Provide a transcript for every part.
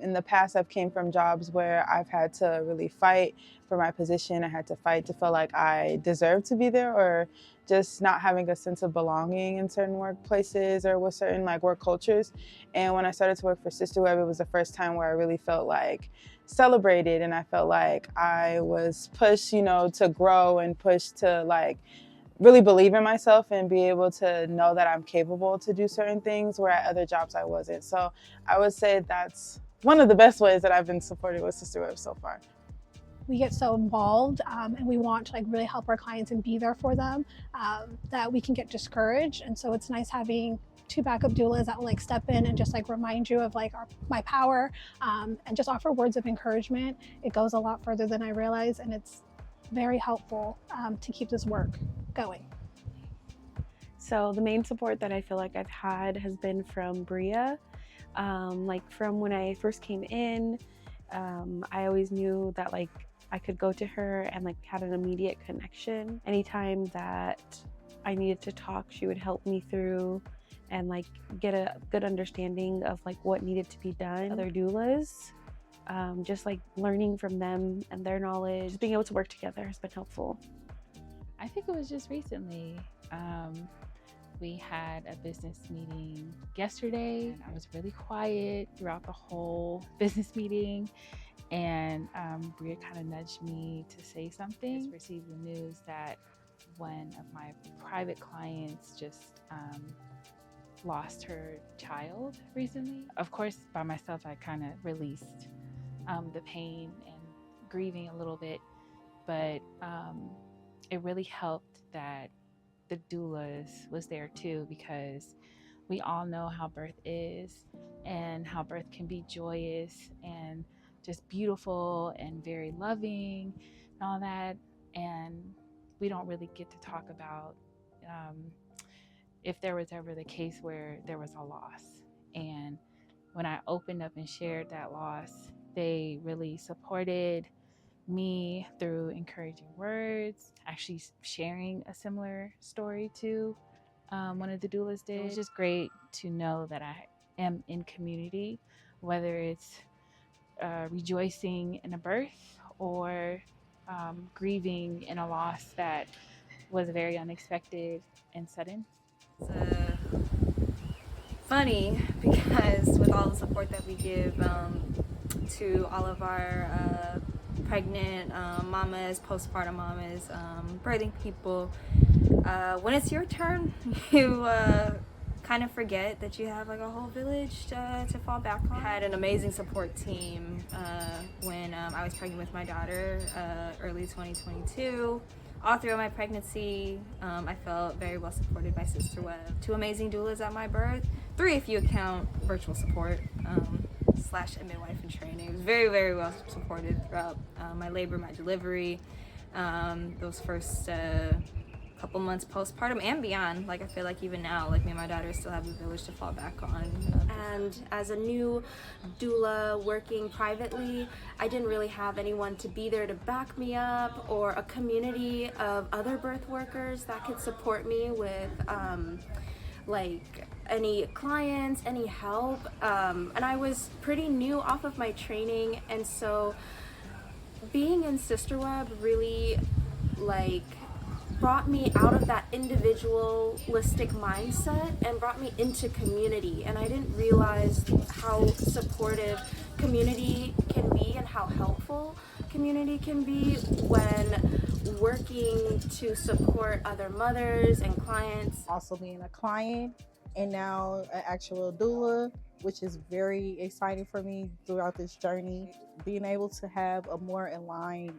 In the past, I've came from jobs where I've had to really fight for my position. I had to fight to feel like I deserve to be there, or just not having a sense of belonging in certain workplaces or with certain work cultures. And when I started to work for SisterWeb, it was the first time where I really felt like celebrated, and I felt like I was pushed, to grow and pushed to really believe in myself and be able to know that I'm capable to do certain things where at other jobs I wasn't. So I would say that's one of the best ways that I've been supported with SisterWeb so far. We get so involved and we want to really help our clients and be there for them that we can get discouraged. And so it's nice having two backup doulas that will step in and just remind you of my power and just offer words of encouragement. It goes a lot further than I realize, and it's very helpful to keep this work going. So the main support that I feel like I've had has been from Bria. From when I first came in, I always knew that I could go to her and had an immediate connection. Anytime that I needed to talk, she would help me through and get a good understanding of what needed to be done. Other doulas, just learning from them and their knowledge, just being able to work together has been helpful. I think it was just recently. We had a business meeting yesterday, and I was really quiet throughout the whole business meeting. And Bria kind of nudged me to say something. I just received the news that one of my private clients just lost her child recently. Of course, by myself, I kind of released the pain and grieving a little bit, but it really helped that the doulas was there too, because we all know how birth is and how birth can be joyous and just beautiful and very loving and all that. And we don't really get to talk about if there was ever the case where there was a loss. And when I opened up and shared that loss, they really supported me through encouraging words, actually sharing a similar story to one of the doulas did. It was just great to know that I am in community, whether it's rejoicing in a birth or grieving in a loss that was very unexpected and sudden. It's funny because with all the support that we give to all of our pregnant mamas, postpartum mamas, birthing people, when it's your turn, you kind of forget that you have a whole village to fall back on. I had an amazing support team when I was pregnant with my daughter early 2022. All throughout my pregnancy, I felt very well supported by SisterWeb. 2 amazing doulas at my birth, 3 if you count virtual support / a midwife in training. It was very, very well supported throughout my labor, my delivery, those first couple months postpartum and beyond. I feel like even now, me and my daughter still have a village to fall back on. And as a new doula working privately, I didn't really have anyone to be there to back me up, or a community of other birth workers that could support me with any clients, any help. And I was pretty new off of my training, and so being in SisterWeb really brought me out of that individualistic mindset and brought me into community. And I didn't realize how supportive community can be and how helpful community can be when working to support other mothers and clients. Also being a client and now an actual doula, which is very exciting for me throughout this journey. Being able to have a more aligned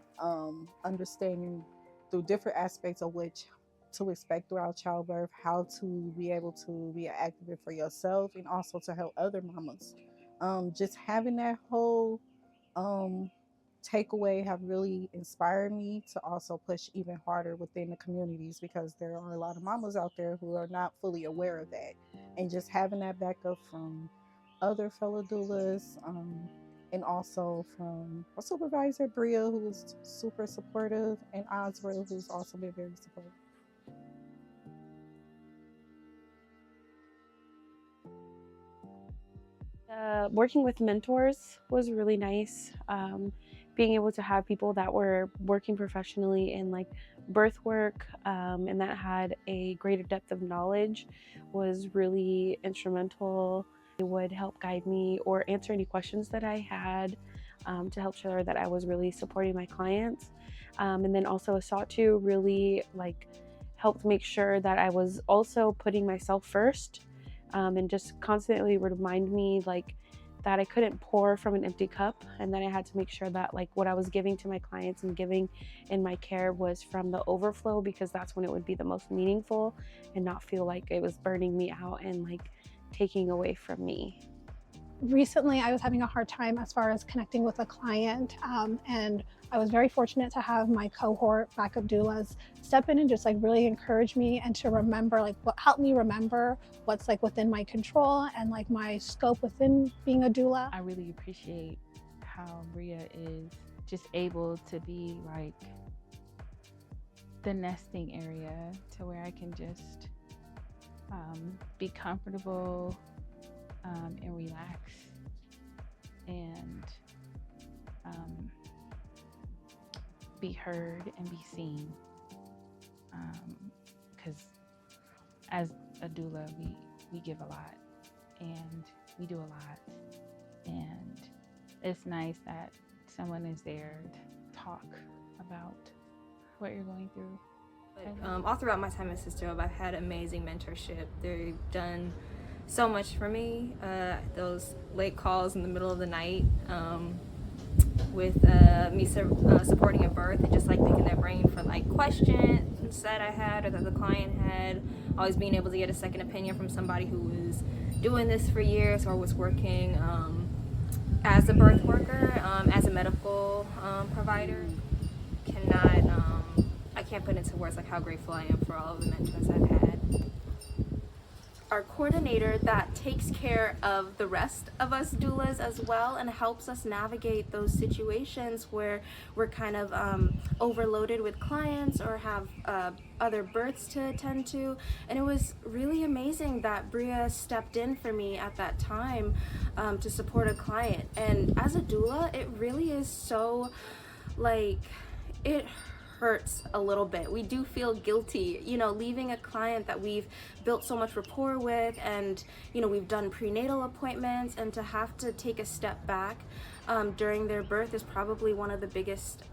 understanding through different aspects of which to expect throughout childbirth, how to be able to be an advocate for yourself and also to help other mamas. Just having that whole takeaway have really inspired me to also push even harder within the communities, because there are a lot of mamas out there who are not fully aware of that. And just having that backup from other fellow doulas, and also from a supervisor, Bria, who was super supportive, and Oswald, who's also been very supportive. Working with mentors was really nice. Being able to have people that were working professionally in like birth work and that had a greater depth of knowledge was really instrumental. They would help guide me or answer any questions that I had to help sure that I was really supporting my clients. And then also sought to really like helped make sure that I was also putting myself first and just constantly remind me like that I couldn't pour from an empty cup and that I had to make sure that like what I was giving to my clients and giving in my care was from the overflow, because that's when it would be the most meaningful and not feel like it was burning me out and like taking away from me. Recently, I was having a hard time as far as connecting with a client, and I was very fortunate to have my cohort backup doulas step in and just like really encourage me and to remember like what helped me remember what's like within my control and like my scope within being a doula. I really appreciate how Bria is just able to be like the nesting area to where I can just be comfortable and relax and be heard and be seen, because as a doula we give a lot and we do a lot, and it's nice that someone is there to talk about what you're going through. All throughout my time at SisterWeb, I've had amazing mentorship. They've done so much for me. Those late calls in the middle of the night with me supporting a birth and just like picking their brain for like questions that I had or that the client had. Always being able to get a second opinion from somebody who was doing this for years or was working as a birth worker, as a medical provider. I can't put into words like how grateful I am for all of the mentors I've had. Our coordinator that takes care of the rest of us doulas as well and helps us navigate those situations where we're kind of overloaded with clients or have other births to attend to. And it was really amazing that Bria stepped in for me at that time to support a client. And as a doula, it really is so like, it hurts a little bit. We do feel guilty, you know, leaving a client that we've built so much rapport with and, you know, we've done prenatal appointments, and to have to take a step back during their birth is probably one of the biggest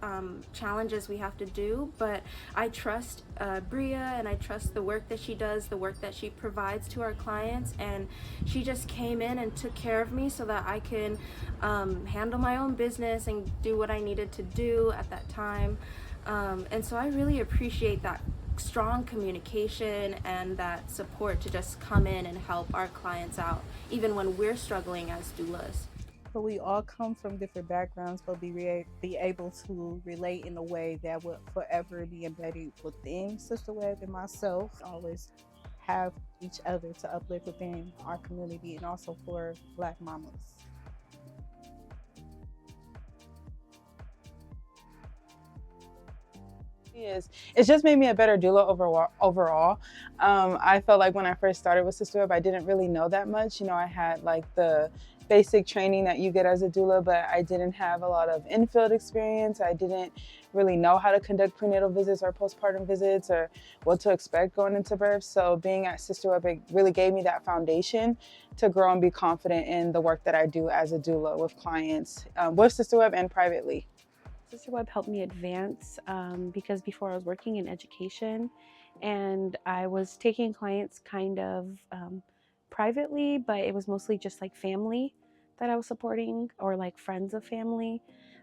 challenges we have to do. But I trust Bria, and I trust the work that she does, the work that she provides to our clients, and she just came in and took care of me so that I can handle my own business and do what I needed to do at that time. And so I really appreciate that strong communication and that support to just come in and help our clients out, even when we're struggling as doulas. So we all come from different backgrounds, but be able to relate in a way that will forever be embedded within SisterWeb and myself. Always have each other to uplift within our community and also for Black mamas. It's just made me a better doula overall. I felt like when I first started with SisterWeb, I didn't really know that much. You know, I had like the basic training that you get as a doula, but I didn't have a lot of in-field experience. I didn't really know how to conduct prenatal visits or postpartum visits or what to expect going into birth. So being at SisterWeb, it really gave me that foundation to grow and be confident in the work that I do as a doula with clients, with SisterWeb and privately. SisterWeb helped me advance because before I was working in education and I was taking clients kind of privately, but it was mostly just like family that I was supporting or like friends of family.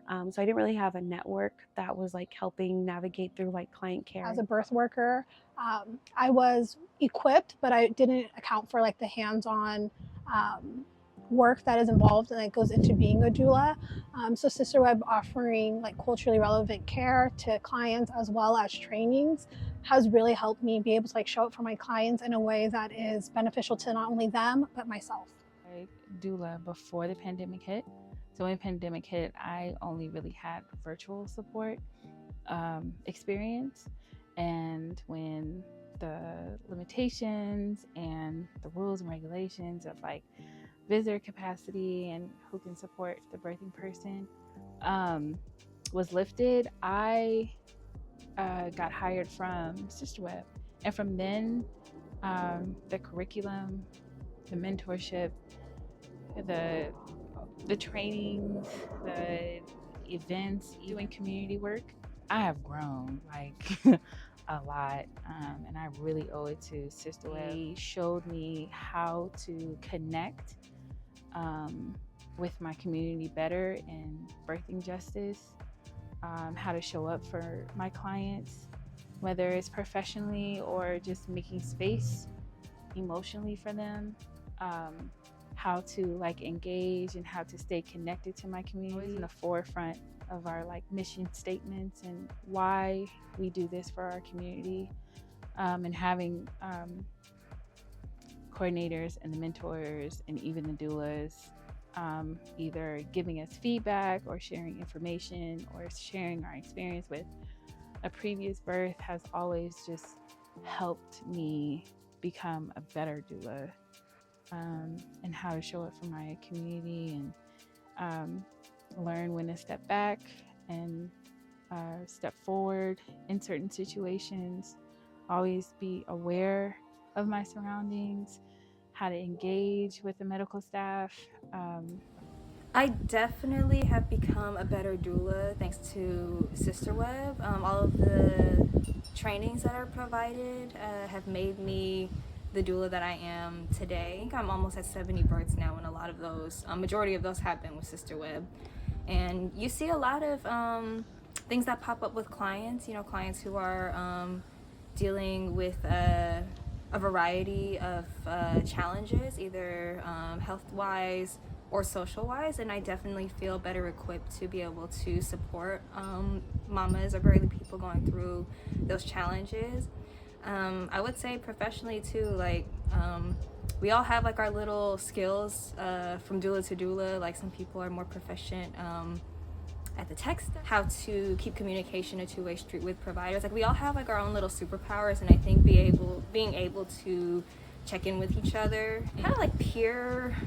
So I didn't really have a network that was like helping navigate through like client care. As a birth worker, I was equipped, but I didn't account for like the hands-on work that is involved and that goes into being a doula. So SisterWeb offering like culturally relevant care to clients as well as trainings has really helped me be able to like show up for my clients in a way that is beneficial to not only them, but myself. Doula before the pandemic hit. So when the pandemic hit, I only really had virtual support experience. And when the limitations and the rules and regulations of like visitor capacity and who can support the birthing person was lifted, I got hired from SisterWeb. And from then, the curriculum, the mentorship, the trainings, the events, doing community work, I have grown like a lot, and I really owe it to SisterWeb. They showed me how to connect with my community better in birthing justice, how to show up for my clients, whether it's professionally or just making space emotionally for them, how to like engage and how to stay connected to my community. Always in the forefront of our like mission statements and why we do this for our community, and having coordinators and the mentors and even the doulas either giving us feedback or sharing information or sharing our experience with a previous birth has always just helped me become a better doula, and how to show up for my community and learn when to step back and step forward in certain situations, always be aware of my surroundings, how to engage with the medical staff. I definitely have become a better doula thanks to SisterWeb. All of the trainings that are provided have made me the doula that I am today. I think I'm almost at 70 births now, and a lot of those, majority of those have been with SisterWeb. And you see a lot of things that pop up with clients, you know, clients who are dealing with a variety of challenges, either health-wise or social-wise, and I definitely feel better equipped to be able to support mamas or birthing people going through those challenges. I would say professionally too, like we all have like our little skills from doula to doula. Like some people are more proficient at the tech stuff, how to keep communication a two-way street with providers. Like we all have like our own little superpowers, and I think being able to check in with each other, kind of like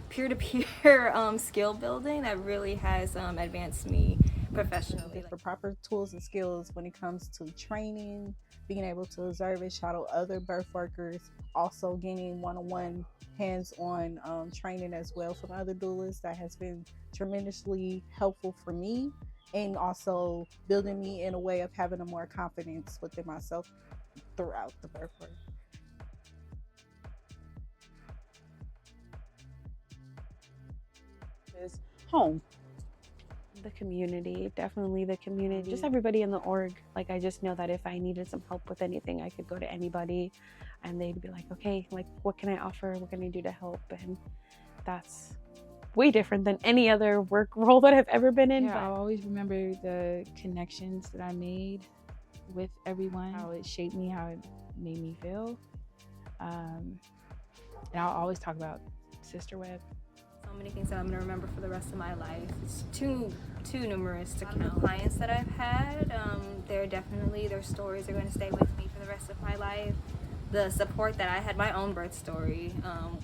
peer-to-peer skill building that really has advanced me professionally. For proper tools and skills when it comes to training, being able to observe and shadow other birth workers, also gaining one-on-one hands-on training as well from other doulas, that has been tremendously helpful for me, and also building me in a way of having a more confidence within myself throughout the birth work. Is home. The community, definitely the community, just everybody in the org. Like I just know that if I needed some help with anything, I could go to anybody and they'd be like, okay, like what can I offer, what can I do to help? And that's way different than any other work role that I've ever been in. Yeah, but I'll always remember the connections that I made with everyone, how it shaped me, how it made me feel, and I'll always talk about SisterWeb. So many things that I'm going to remember for the rest of my life. It's too numerous to count. The clients that I've had, their stories are going to stay with me for the rest of my life. The support that I had, my own birth story,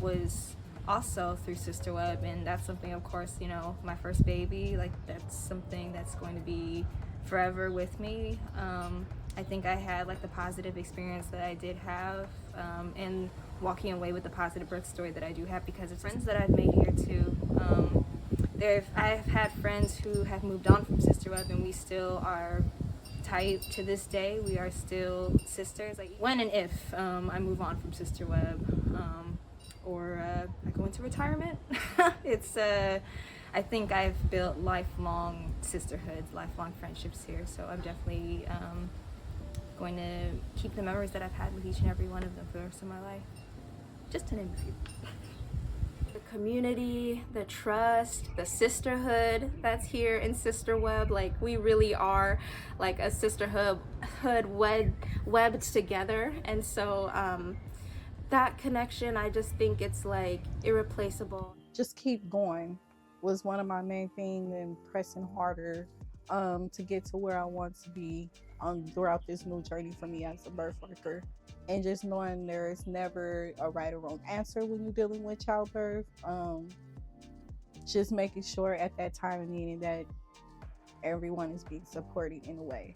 was also through SisterWeb, and that's something, of course, you know, my first baby, like that's something that's going to be forever with me. I think I had like the positive experience that I did have, and walking away with the positive birth story that I do have because of friends that I've made here too. I've had friends who have moved on from SisterWeb, and we still are tight to this day. We are still sisters. Like when and if I move on from SisterWeb, or I go into retirement, I think I've built lifelong sisterhoods, lifelong friendships here. So I'm definitely going to keep the memories that I've had with each and every one of them for the rest of my life. Just to name a few. The community, the trust, the sisterhood that's here in SisterWeb. Like we really are like a sisterhood webbed together. And so that connection, I just think it's like irreplaceable. Just keep going was one of my main things, and pressing harder to get to where I want to be throughout this new journey for me as a birth worker. And just knowing there is never a right or wrong answer when you're dealing with childbirth. just making sure at that time of meeting that everyone is being supported in a way.